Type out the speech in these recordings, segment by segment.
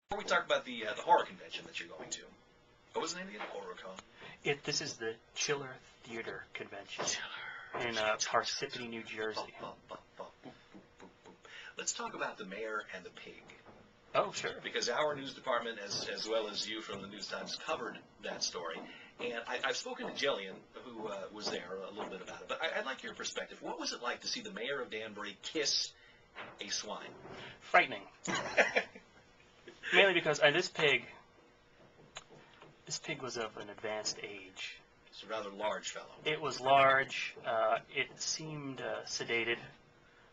Before we talk about the horror convention that you're going to, what was the name again? HorrorCon? This is the Chiller Theater Convention in Parsippany, New Jersey. Let's talk about the mayor and the pig. Oh, sure. Because our news department, as well as you from the News Times, covered that story. And I've spoken to Jillian, who was there a little bit about it. But I'd like your perspective. What was it like to see the mayor of Danbury kiss a swine? Frightening. Mainly because this pig was of an advanced age. It's a rather large fellow. It was large. It seemed sedated.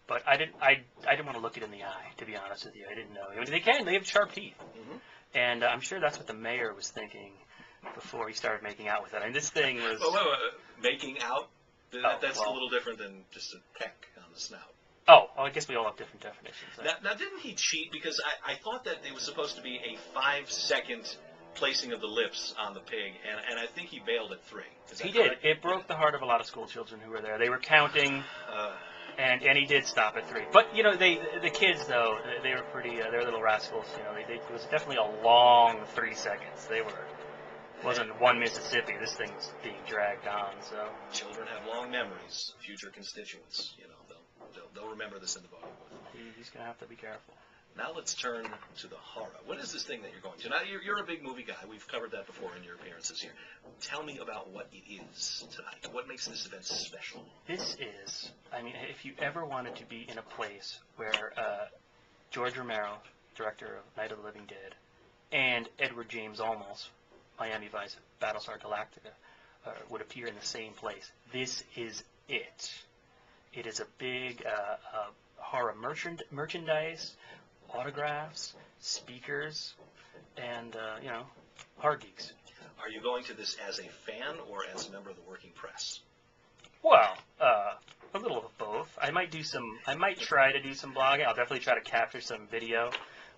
But I didn't want to look it in the eye, to be honest with you. I didn't know. I mean, they have sharp teeth. Mm-hmm. And I'm sure that's what the mayor was thinking before he started making out with it. I mean, this thing was... making out? That's a little different than just a peck on the snout. Oh, well, I guess we all have different definitions. Now, didn't he cheat? Because I thought that it was supposed to be a 5-second placing of the lips on the pig, and I think he bailed at 3. He did. It broke the heart of a lot of school children who were there. They were counting... And he did stop at 3. But, you know, the kids, though, they were pretty, they were little rascals. You know, it was definitely a long 3 seconds. Wasn't one Mississippi. This thing was being dragged on, so. Children have long memories, future constituents. You know, they'll remember this in the voting booth. He's going to have to be careful. Now let's turn to the horror. What is this thing that you're going to? Now, you're a big movie guy. We've covered that before in your appearances here. Tell me about what it is tonight. What makes this event special? This is, I mean, if you ever wanted to be in a place where George Romero, director of Night of the Living Dead, and Edward James Olmos, Miami Vice, Battlestar Galactica, would appear in the same place, this is it. It is a big horror merchandise, autographs, speakers, and, you know, horror geeks. Are you going to this as a fan or as a member of the working press? Well, a little of both. I might try to do some blogging. I'll definitely try to capture some video.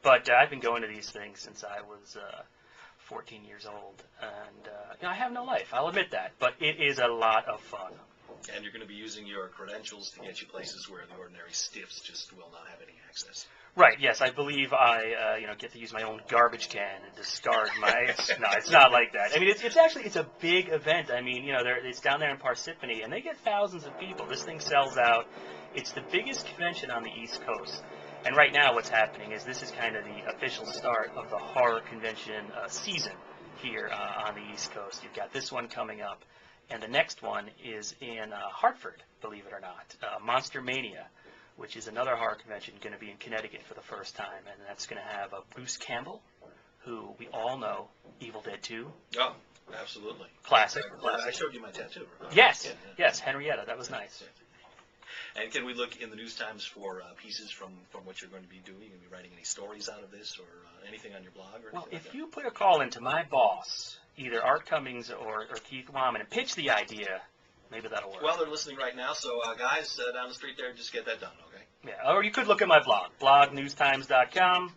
But I've been going to these things since I was 14 years old. And, you know, I have no life. I'll admit that. But it is a lot of fun. And you're going to be using your credentials to get you places where the ordinary stiffs just will not have any access. Right. Yes, I believe I, you know, get to use my own garbage can and discard my. No, it's not like that. I mean, it's a big event. I mean, you know, it's down there in Parsippany, and they get thousands of people. This thing sells out. It's the biggest convention on the East Coast. And right now, what's happening is this is kind of the official start of the horror convention season here on the East Coast. You've got this one coming up. And the next one is in Hartford, believe it or not, Monster Mania, which is another horror convention going to be in Connecticut for the first time. And that's going to have Bruce Campbell, who we all know, Evil Dead 2. Oh, absolutely. Classic. I showed you my tattoo. Right? Yes, yes, Henrietta. That was nice. And can we look in the News Times for pieces from what you're going to be doing? You're going to be writing any stories out of this or anything on your blog? Or well, if you put a call into my boss, either Art Cummings or Keith Wamman, and pitch the idea, maybe that'll work. Well, they're listening right now, so guys down the street there, just get that done, okay? Yeah, or you could look at my blog, blognewstimes.com,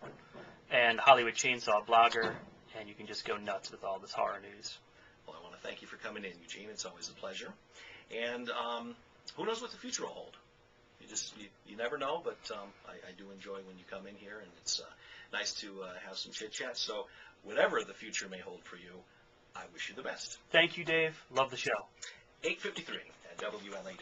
and Hollywood Chainsaw Blogger, and you can just go nuts with all this horror news. Well, I want to thank you for coming in, Eugene. It's always a pleasure. And who knows what the future will hold? You never know, but I do enjoy when you come in here, and it's nice to have some chit-chat. So whatever the future may hold for you, I wish you the best. Thank you, Dave. Love the show. 8:53 at WLAD.